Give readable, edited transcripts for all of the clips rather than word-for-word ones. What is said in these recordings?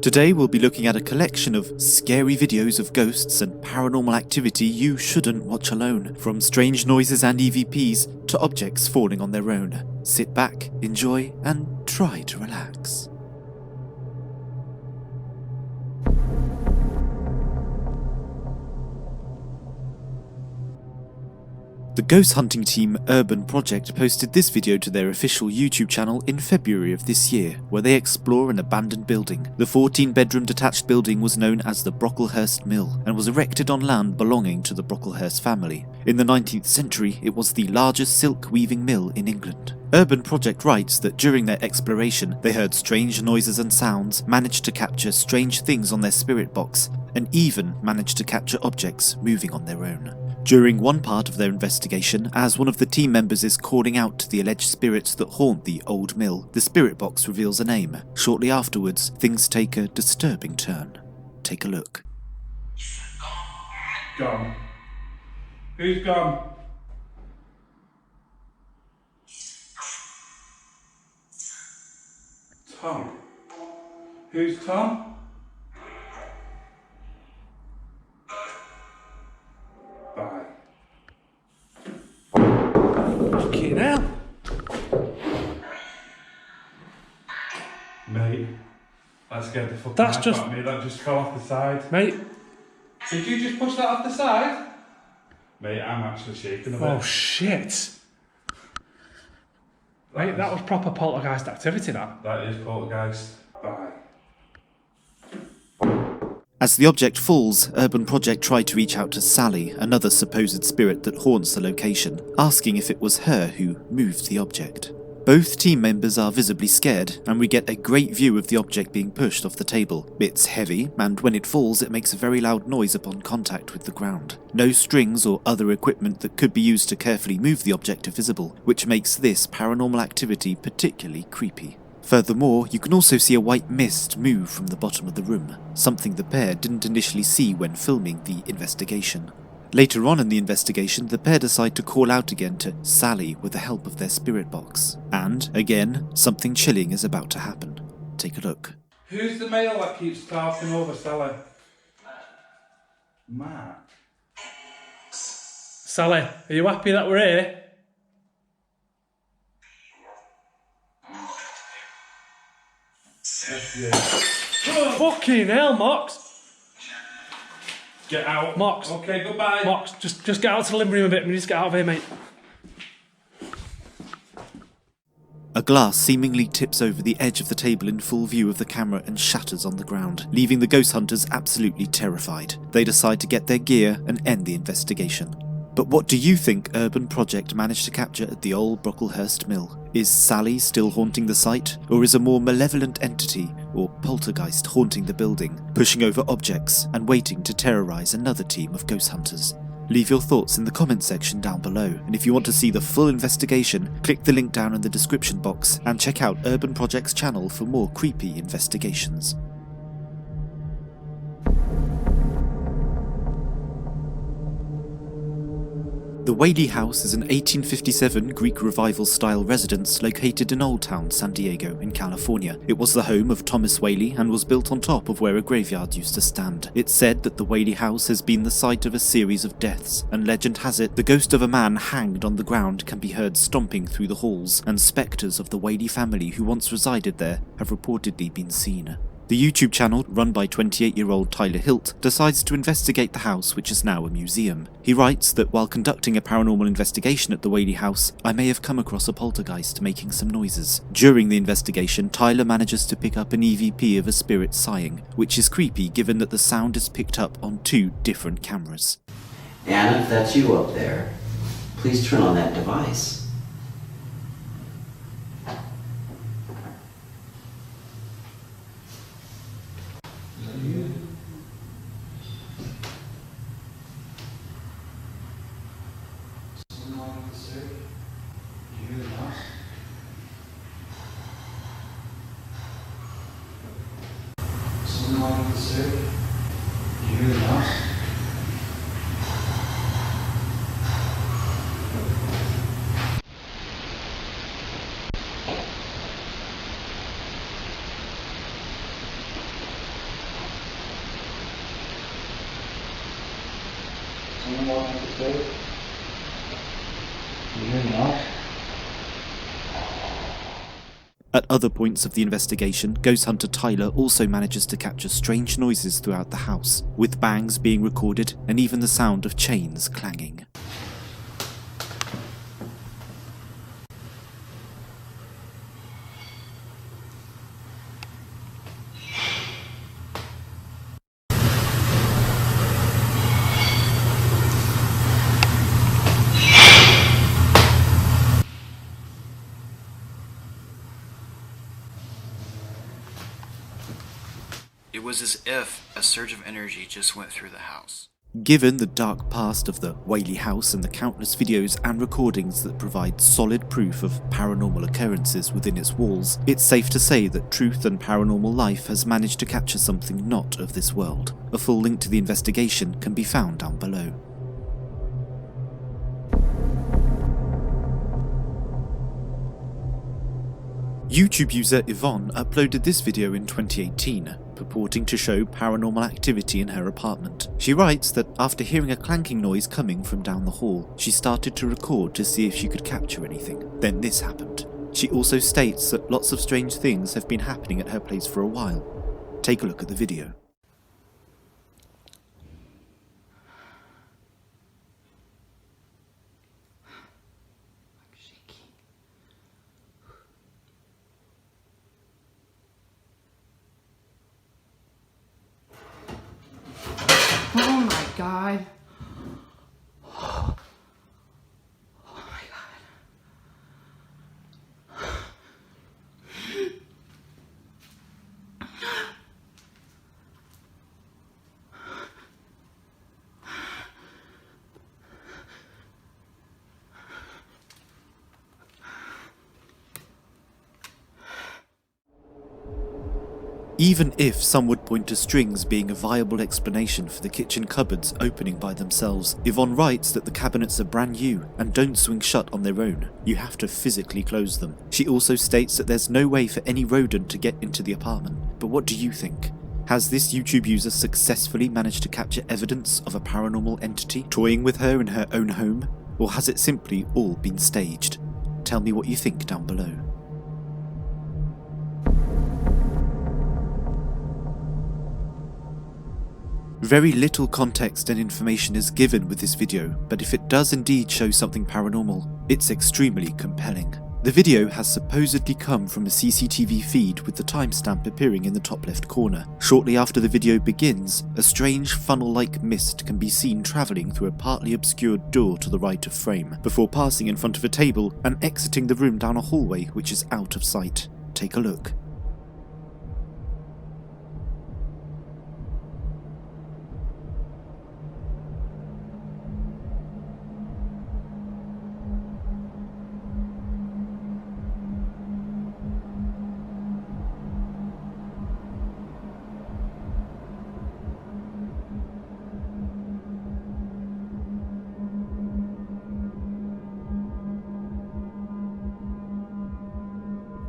Today we'll be looking at a collection of scary videos of ghosts and paranormal activity you shouldn't watch alone, from strange noises and EVPs to objects falling on their own. Sit back, enjoy, and try to relax. The ghost hunting team Urban Project posted this video to their official YouTube channel in February of this year, where they explore an abandoned building. The 14-bedroom detached building was known as the Brocklehurst Mill and was erected on land belonging to the Brocklehurst family. In the 19th century, it was the largest silk weaving mill in England. Urban Project writes that during their exploration, they heard strange noises and sounds, managed to capture strange things on their spirit box, and even managed to capture objects moving on their own. During one part of their investigation, as one of the team members is calling out to the alleged spirits that haunt the old mill, the spirit box reveals a name. Shortly afterwards, things take a disturbing turn. Take a look. Gone. Who's gone? Tom. Who's Tom? Bye. Fucking hell. Mate, that scared the fucking That's life just- out of me. That just fell off the side. Mate. Did you just push that off the side? Mate, I'm actually shaking a bit. Oh shit. Mate, that was proper poltergeist activity, that. That is poltergeist. Bye. As the object falls, Urban Project tried to reach out to Sally, another supposed spirit that haunts the location, asking if it was her who moved the object. Both team members are visibly scared, and we get a great view of the object being pushed off the table. It's heavy, and when it falls it makes a very loud noise upon contact with the ground. No strings or other equipment that could be used to carefully move the object are visible, which makes this paranormal activity particularly creepy. Furthermore, you can also see a white mist move from the bottom of the room, something the pair didn't initially see when filming the investigation. Later on in the investigation, the pair decide to call out again to Sally with the help of their spirit box. And, again, something chilling is about to happen. Take a look. Who's the male that keeps talking over Sally? Matt. Sally, are you happy that we're here? Yes, yeah. Fucking hell, Mox. Get out. Mox. Okay, goodbye. Mox, just get out to the living room a bit. We need to get out of here, mate. A glass seemingly tips over the edge of the table in full view of the camera and shatters on the ground, leaving the ghost hunters absolutely terrified. They decide to get their gear and end the investigation. But what do you think Urban Project managed to capture at the old Brocklehurst Mill? Is Sally still haunting the site, or is a more malevolent entity, or poltergeist, haunting the building, pushing over objects and waiting to terrorise another team of ghost hunters? Leave your thoughts in the comments section down below, and if you want to see the full investigation, click the link down in the description box and check out Urban Project's channel for more creepy investigations. The WHALEY House is an 1857 Greek Revival-style residence located in Old Town, San Diego, in California. It was the home of Thomas Whaley and was built on top of where a graveyard used to stand. It's said that the Whaley House has been the site of a series of deaths, and legend has it the ghost of a man hanged on the ground can be heard stomping through the halls, and spectres of the Whaley family who once resided there have reportedly been seen. The YouTube channel, run by 28-year-old Tyler Hilt, decides to investigate the house, which is now a museum. He writes that while conducting a paranormal investigation at the Whaley house, I may have come across a poltergeist making some noises. During the investigation, Tyler manages to pick up an EVP of a spirit sighing, which is creepy given that the sound is picked up on two different cameras. Anna, if that's you up there, please turn on that device. 192. Really nice. At other points of the investigation, ghost hunter Tyler also manages to capture strange noises throughout the house, with bangs being recorded and even the sound of chains clanging. It was as if a surge of energy just went through the house. Given the dark past of the WHALEY house and the countless videos and recordings that provide solid proof of paranormal occurrences within its walls, it's safe to say that Truth and Paranormal Life has managed to capture something not of this world. A full link to the investigation can be found down below. YouTube user Yvonne uploaded this video in 2018, purporting to show paranormal activity in her apartment. She writes that after hearing a clanking noise coming from down the hall, she started to record to see if she could capture anything. Then this happened. She also states that lots of strange things have been happening at her place for a while. Take a look at the video. Oh my God. Oh my God. Even if some would point to strings being a viable explanation for the kitchen cupboards opening by themselves, Yvonne writes that the cabinets are brand new and don't swing shut on their own. You have to physically close them. She also states that there's no way for any rodent to get into the apartment. But what do you think? Has this YouTube user successfully managed to capture evidence of a paranormal entity toying with her in her own home? Or has it simply all been staged? Tell me what you think down below. Very little context and information is given with this video, but if it does indeed show something paranormal, it's extremely compelling. The video has supposedly come from a CCTV feed with the timestamp appearing in the top left corner. Shortly after the video begins, a strange funnel-like mist can be seen travelling through a partly obscured door to the right of frame, before passing in front of a table and exiting the room down a hallway which is out of sight. Take a look.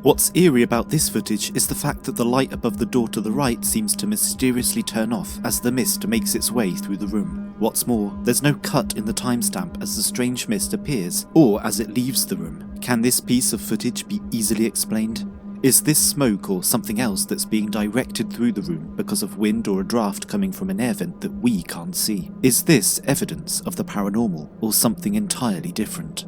What's eerie about this footage is the fact that the light above the door to the right seems to mysteriously turn off as the mist makes its way through the room. What's more, there's no cut in the timestamp as the strange mist appears, or as it leaves the room. Can this piece of footage be easily explained? Is this smoke or something else that's being directed through the room because of wind or a draft coming from an air vent that we can't see? Is this evidence of the paranormal or something entirely different?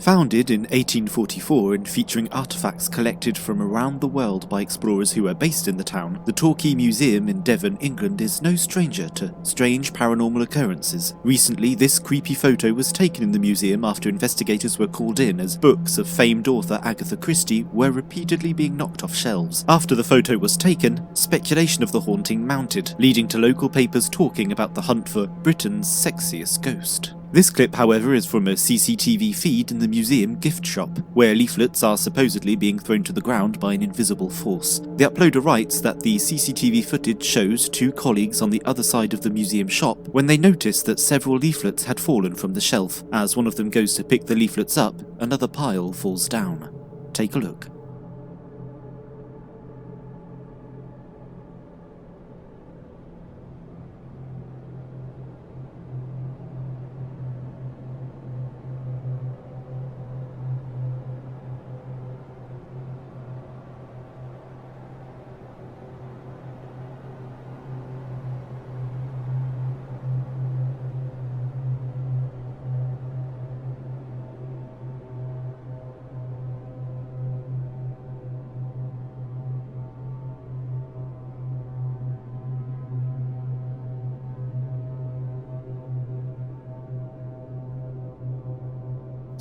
Founded in 1844 and featuring artefacts collected from around the world by explorers who are based in the town, the Torquay Museum in Devon, England is no stranger to strange paranormal occurrences. Recently, this creepy photo was taken in the museum after investigators were called in as books of famed author Agatha Christie were repeatedly being knocked off shelves. After the photo was taken, speculation of the haunting mounted, leading to local papers talking about the hunt for Britain's sexiest ghost. This clip, however, is from a CCTV feed in the museum gift shop, where leaflets are supposedly being thrown to the ground by an invisible force. The uploader writes that the CCTV footage shows two colleagues on the other side of the museum shop when they notice that several leaflets had fallen from the shelf. As one of them goes to pick the leaflets up, another pile falls down. Take a look.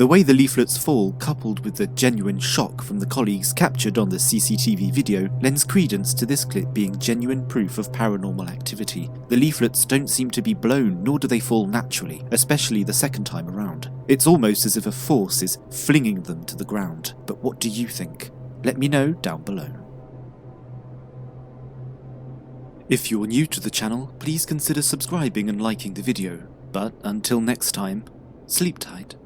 The way the leaflets fall, coupled with the genuine shock from the colleagues captured on the CCTV video, lends credence to this clip being genuine proof of paranormal activity. The leaflets don't seem to be blown, nor do they fall naturally, especially the second time around. It's almost as if a force is flinging them to the ground. But what do you think? Let me know down below. If you're new to the channel, please consider subscribing and liking the video. But until next time, sleep tight.